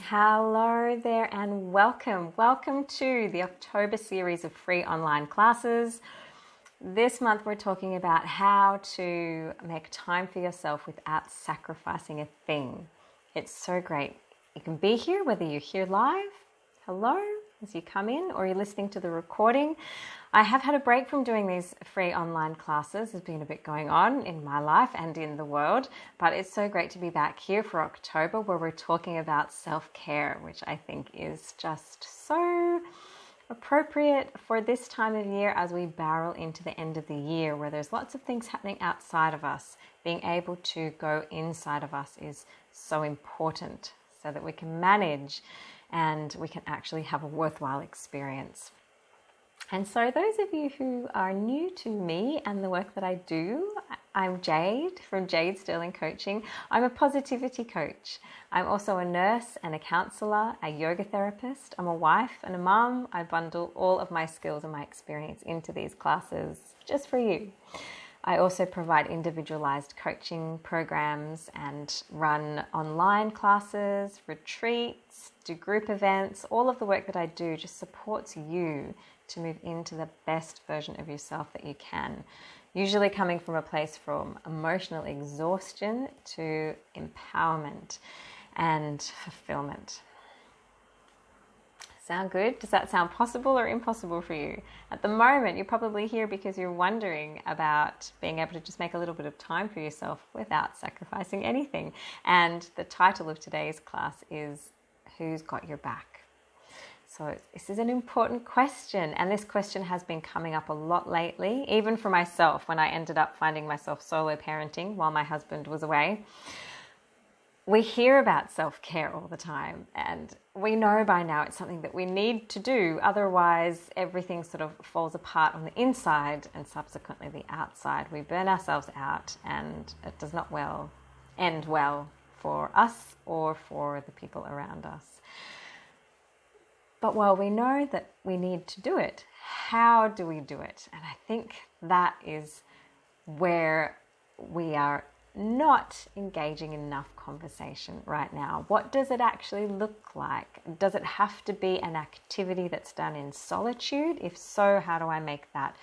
Hello there and welcome. Welcome to the October series of free online classes. This month we're talking about how to make time for yourself without sacrificing a thing. It's so great. You can be here whether you're here live, hello, as you come in, or you're listening to the recording. I have had a break from doing these free online classes. There's been a bit going on in my life and in the world, but it's so great to be back here for October where we're talking about self-care, which I think is just so appropriate for this time of year as we barrel into the end of the year where there's lots of things happening outside of us. Being able to go inside of us is so important so that we can manage and we can actually have a worthwhile experience. And so those of you who are new to me and the work that I do, I'm Jade from Jade Sterling Coaching. I'm a positivity coach. I'm also a nurse and a counsellor, a yoga therapist. I'm a wife and a mum. I bundle all of my skills and my experience into these classes just for you. I also provide individualized coaching programs and run online classes, retreats, do group events. All of the work that I do just supports you to move into the best version of yourself that you can. Usually coming from a place from emotional exhaustion to empowerment and fulfillment. Sound good? Does that sound possible or impossible for you? At the moment, you're probably here because you're wondering about being able to just make a little bit of time for yourself without sacrificing anything. And the title of today's class is Who's Got Your Back? So this is an important question, and this question has been coming up a lot lately, even for myself when I ended up finding myself solo parenting while my husband was away. We hear about self-care all the time, and we know by now it's something that we need to do. Otherwise, everything sort of falls apart on the inside and subsequently the outside. We burn ourselves out, and it does not end well for us or for the people around us. But while we know that we need to do it, how do we do it? And I think that is where we are not engaging in enough conversation right now. What does it actually look like? Does it have to be an activity that's done in solitude? If so, how do I make that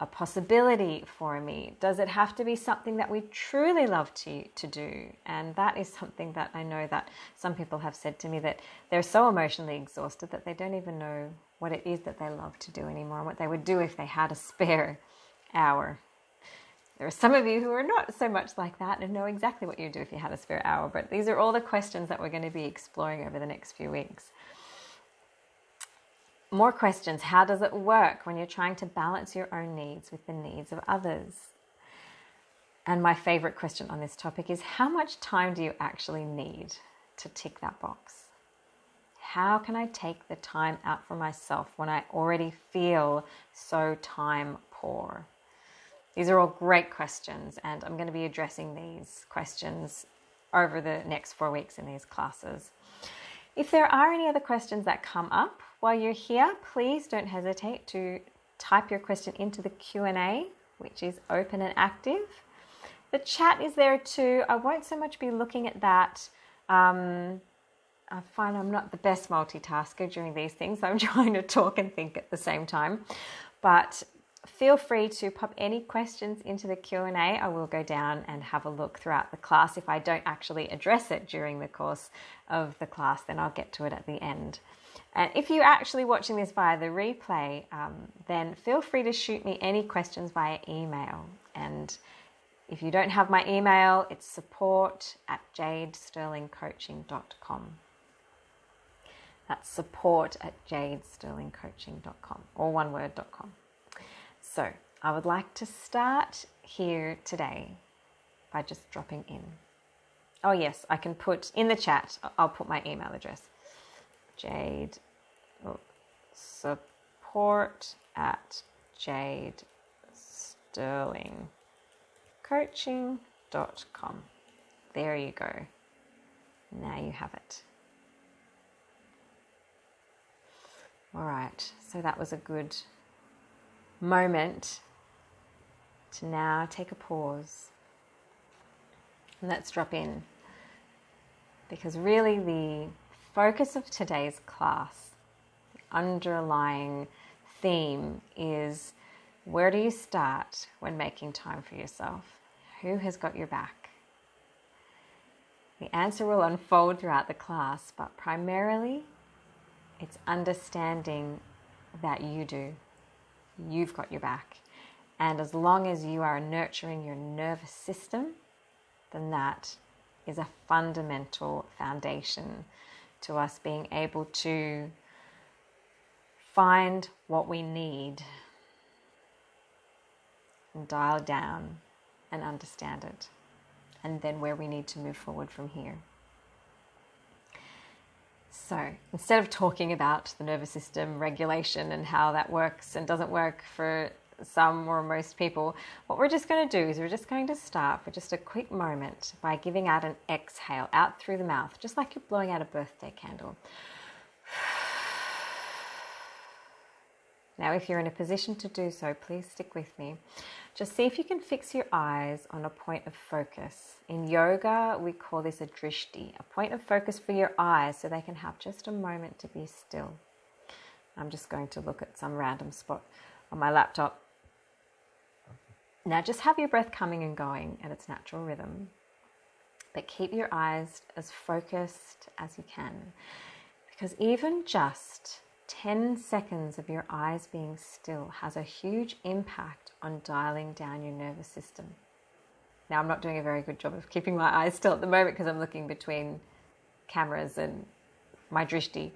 a possibility for me? Does it have to be something that we truly love to do? And that is something that I know that some people have said to me, that they're so emotionally exhausted that they don't even know what it is that they love to do anymore and what they would do if they had a spare hour. There are some of you who are not so much like that and know exactly what you'd do if you had a spare hour, but these are all the questions that we're going to be exploring over the next few weeks. More questions. How does it work when you're trying to balance your own needs with the needs of others? And my favorite question on this topic is, how much time do you actually need to tick that box? How can I take the time out for myself when I already feel so time poor? These are all great questions, and I'm going to be addressing these questions over the next 4 weeks in these classes. If there are any other questions that come up while you're here, please don't hesitate to type your question into the Q&A, which is open and active. The chat is there too. I won't so much be looking at that. I find I'm not the best multitasker during these things. I'm trying to talk and think at the same time. But feel free to pop any questions into the Q&A. I will go down and have a look throughout the class. If I don't actually address it during the course of the class, then I'll get to it at the end. And if you're actually watching this via the replay, then feel free to shoot me any questions via email. And if you don't have my email, it's support@jadesterlingcoaching.com. That's support@jadesterlingcoaching.com, or one word.com. So I would like to start here today by just dropping in. Oh yes, I can put in the chat, I'll put my email address. support@jadesterlingcoaching.com. There you go. Now you have it. All right, so that was a good moment to now take a pause and let's drop in, because really the focus of today's class, the underlying theme is, where do you start when making time for yourself? Who has got your back? The answer will unfold throughout the class, but primarily it's understanding that you do. You've got your back. And as long as you are nurturing your nervous system, then that is a fundamental foundation to us being able to find what we need and dial down and understand it, and then where we need to move forward from here. So instead of talking about the nervous system regulation and how that works and doesn't work for some or most people, what we're just going to do is we're just going to start for just a quick moment by giving out an exhale out through the mouth, just like you're blowing out a birthday candle. Now, if you're in a position to do so, please stick with me. Just see if you can fix your eyes on a point of focus. In yoga, we call this a drishti, a point of focus for your eyes so they can have just a moment to be still. I'm just going to look at some random spot on my laptop. Now, just have your breath coming and going at its natural rhythm, but keep your eyes as focused as you can, because even just 10 seconds of your eyes being still has a huge impact on dialing down your nervous system. Now, I'm not doing a very good job of keeping my eyes still at the moment because I'm looking between cameras and my drishti.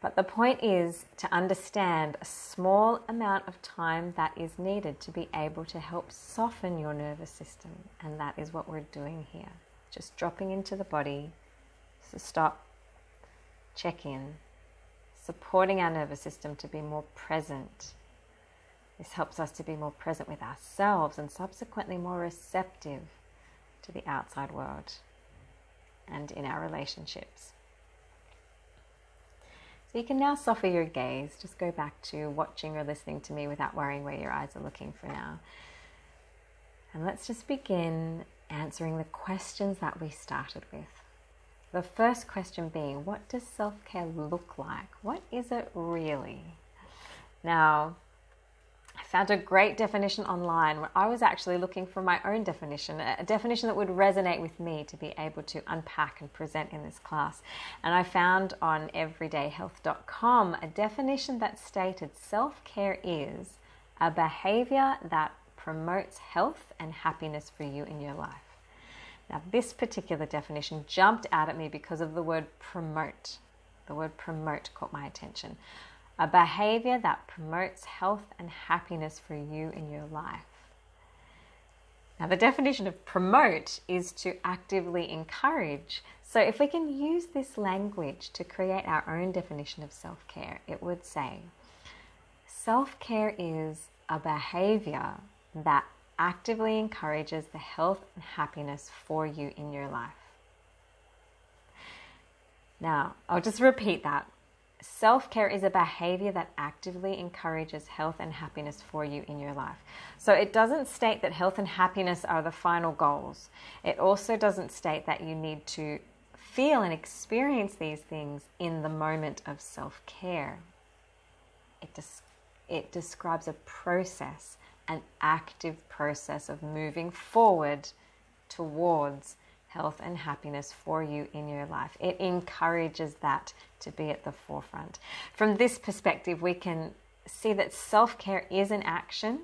But the point is to understand a small amount of time that is needed to be able to help soften your nervous system. And that is what we're doing here. Just dropping into the body. So stop, check in, supporting our nervous system to be more present. This helps us to be more present with ourselves and subsequently more receptive to the outside world and in our relationships. So you can now soften your gaze. Just go back to watching or listening to me without worrying where your eyes are looking for now. And let's just begin answering the questions that we started with. The first question being, what does self-care look like? What is it really? Now, I found a great definition online where I was actually looking for my own definition, a definition that would resonate with me to be able to unpack and present in this class. And I found on everydayhealth.com a definition that stated self-care is a behavior that promotes health and happiness for you in your life. Now, this particular definition jumped out at me because of the word promote. The word promote caught my attention. A behavior that promotes health and happiness for you in your life. Now, the definition of promote is to actively encourage. So if we can use this language to create our own definition of self-care, it would say, self-care is a behavior that actively encourages the health and happiness for you in your life. Now, I'll just repeat that. Self-care is a behavior that actively encourages health and happiness for you in your life. So it doesn't state that health and happiness are the final goals. It also doesn't state that you need to feel and experience these things in the moment of self-care. It describes a process, an active process of moving forward towards health and happiness for you in your life. It encourages that to be at the forefront. From this perspective, we can see that self-care is an action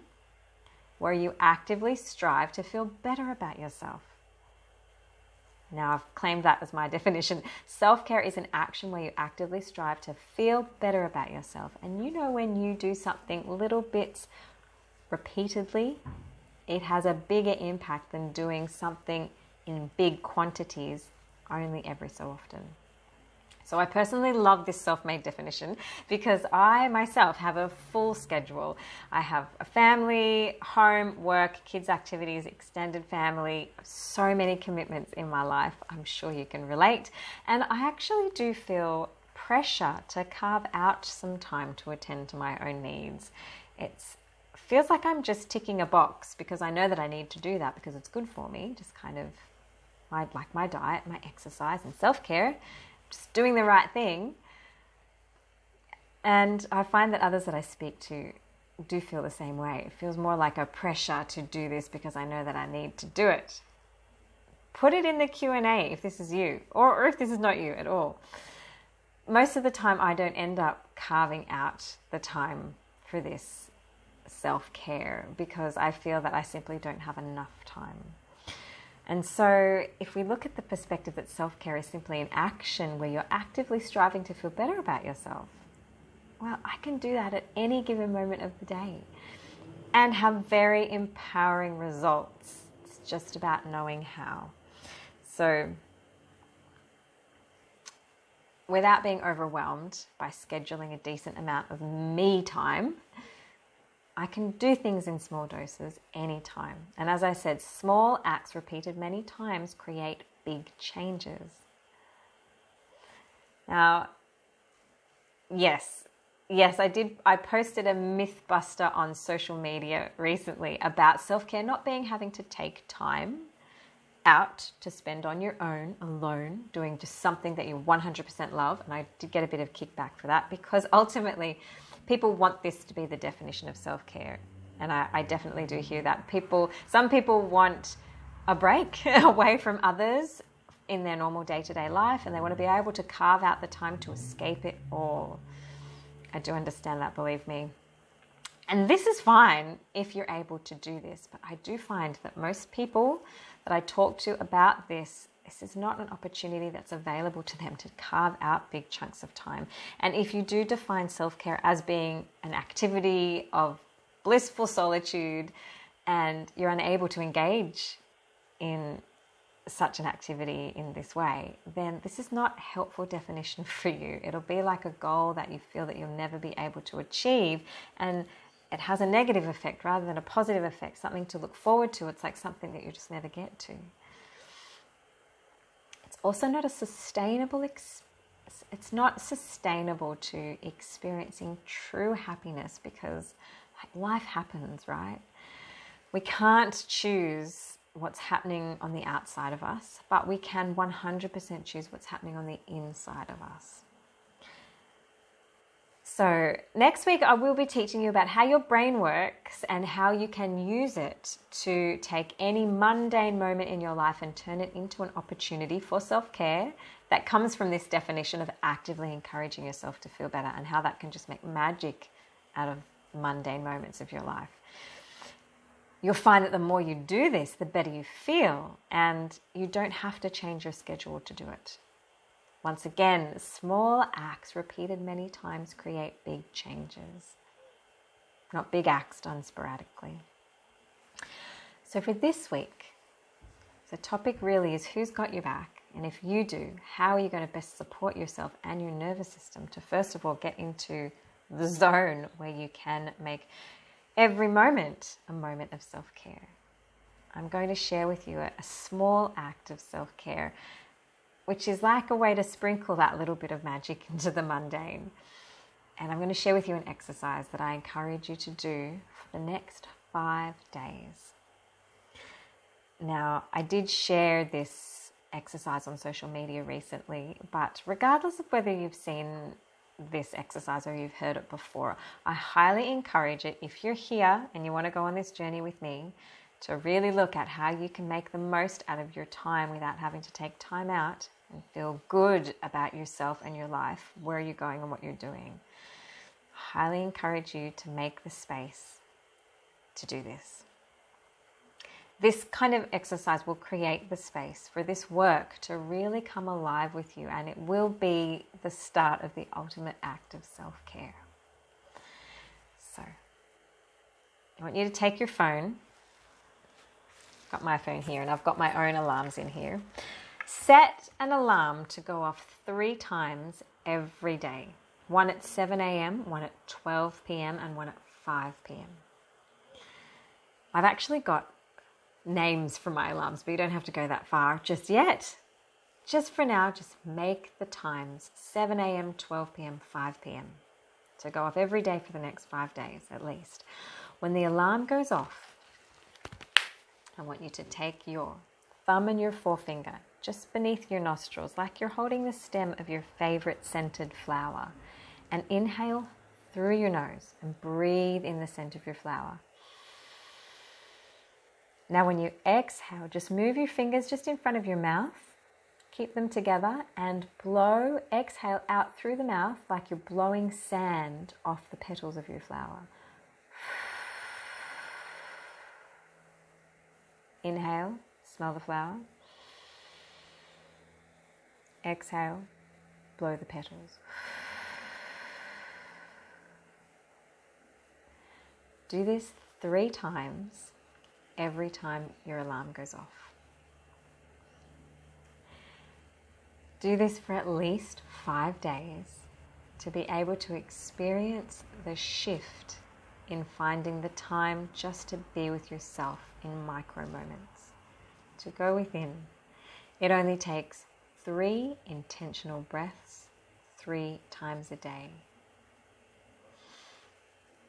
where you actively strive to feel better about yourself. Now, I've claimed that as my definition. Self-care is an action where you actively strive to feel better about yourself. And you know, when you do something little bits repeatedly, it has a bigger impact than doing something in big quantities only every so often. So I personally love this self-made definition because I myself have a full schedule. I have a family, home, work, kids' activities, extended family, so many commitments in my life. I'm sure you can relate. And I actually do feel pressure to carve out some time to attend to my own needs. It feels like I'm just ticking a box because I know that I need to do that because it's good for me, just kind of like my diet, my exercise and self-care. just doing the right thing. And I find that others that I speak to do feel the same way. It feels more like a pressure to do this because I know that I need to do it. Put it in the Q&A if this is you, or if this is not you at all. Most of the time I don't end up carving out the time for this self-care because I feel that I simply don't have enough time. And so if we look at the perspective that self-care is simply an action where you're actively striving to feel better about yourself, well, I can do that at any given moment of the day and have very empowering results. It's just about knowing how. So without being overwhelmed by scheduling a decent amount of me time, I can do things in small doses anytime. And as I said, small acts repeated many times create big changes. Now, yes, I posted a mythbuster on social media recently about self-care not being having to take time out to spend on your own, alone, doing just something that you 100% love. And I did get a bit of kickback for that because ultimately people want this to be the definition of self-care. And I definitely do hear that. Some people want a break away from others in their normal day-to-day life, and they want to be able to carve out the time to escape it all. I do understand that, believe me. And this is fine if you're able to do this, but I do find that most people that I talk to about this is not an opportunity that's available to them to carve out big chunks of time. And if you do define self-care as being an activity of blissful solitude and you're unable to engage in such an activity in this way, then this is not a helpful definition for you. It'll be like a goal that you feel that you'll never be able to achieve, and it has a negative effect rather than a positive effect, something to look forward to. It's like something that you just never get to. It's also not a sustainable it's not sustainable to experiencing true happiness because life happens, right? We can't choose what's happening on the outside of us, but we can 100% choose what's happening on the inside of us. So next week I will be teaching you about how your brain works and how you can use it to take any mundane moment in your life and turn it into an opportunity for self-care that comes from this definition of actively encouraging yourself to feel better, and how that can just make magic out of mundane moments of your life. You'll find that the more you do this, the better you feel, and you don't have to change your schedule to do it. Once again, small acts repeated many times create big changes, not big acts done sporadically. So for this week, the topic really is who's got your back, and if you do, how are you going to best support yourself and your nervous system to first of all get into the zone where you can make every moment a moment of self-care. I'm going to share with you a small act of self-care, which is like a way to sprinkle that little bit of magic into the mundane. And I'm going to share with you an exercise that I encourage you to do for the next 5 days. Now, I did share this exercise on social media recently, but regardless of whether you've seen this exercise or you've heard it before, I highly encourage it, if you're here and you want to go on this journey with me, to really look at how you can make the most out of your time without having to take time out and feel good about yourself and your life, where you're going and what you're doing. I highly encourage you to make the space to do this. This kind of exercise will create the space for this work to really come alive with you, and it will be the start of the ultimate act of self-care. So, I want you to take your phone. I've got my phone here and I've got my own alarms in here. Set an alarm to go off 3 times every day. One at 7 a.m., one at 12 p.m. and one at 5 p.m. I've actually got names for my alarms, but you don't have to go that far just yet. Just for now, just make the times 7 a.m., 12 p.m., 5 p.m. So go off every day for the next 5 days at least. When the alarm goes off, I want you to take your thumb and your forefinger, just beneath your nostrils, like you're holding the stem of your favorite scented flower. And inhale through your nose and breathe in the scent of your flower. Now when you exhale, just move your fingers just in front of your mouth. Keep them together and blow, exhale out through the mouth like you're blowing sand off the petals of your flower. Inhale, smell the flower. Exhale, blow the petals. Do this 3 times every time your alarm goes off. Do this for at least 5 days to be able to experience the shift in finding the time just to be with yourself in micro moments. To go within, it only takes 3 intentional breaths 3 times a day.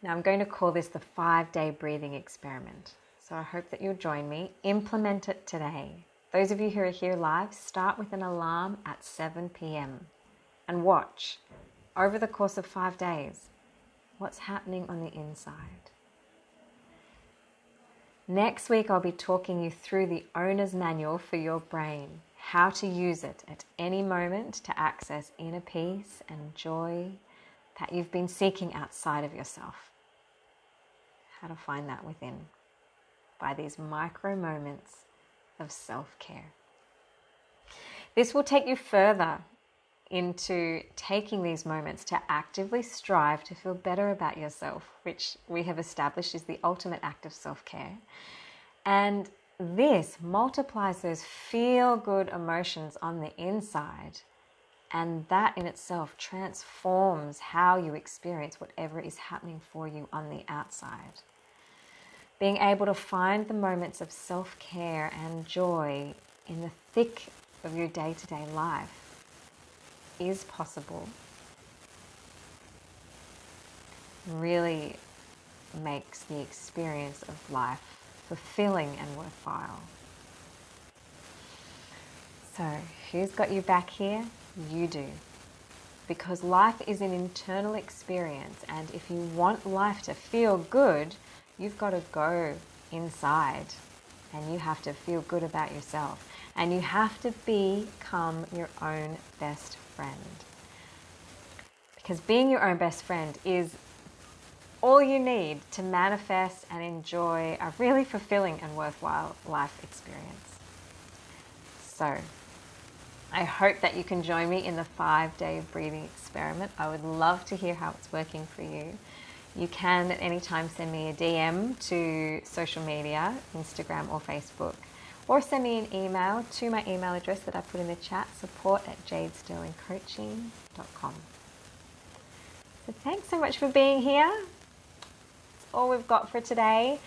Now I'm going to call this the 5-day breathing experiment. So I hope that you'll join me. Implement it today. Those of you who are here live, start with an alarm at 7 p.m. and watch over the course of 5 days what's happening on the inside. Next week, I'll be talking you through the owner's manual for your brain, how to use it at any moment to access inner peace and joy that you've been seeking outside of yourself. How to find that within by these micro moments of self-care. This will take you further into taking these moments to actively strive to feel better about yourself, which we have established is the ultimate act of self-care. And this multiplies those feel-good emotions on the inside, and that in itself transforms how you experience whatever is happening for you on the outside. Being able to find the moments of self-care and joy in the thick of your day-to-day life is possible. Really makes the experience of life fulfilling and worthwhile. So, who's got you back here? You do. Because life is an internal experience, and if you want life to feel good, you've got to go inside and you have to feel good about yourself, and you have to become your own best friend. Because being your own best friend is all you need to manifest and enjoy a really fulfilling and worthwhile life experience. So, I hope that you can join me in the 5-day breathing experiment. I would love to hear how it's working for you. You can at any time send me a DM to social media, Instagram or Facebook, or send me an email to my email address that I put in the chat, support@jadesterlingcoaching.com. So thanks so much for being here. That's all we've got for today.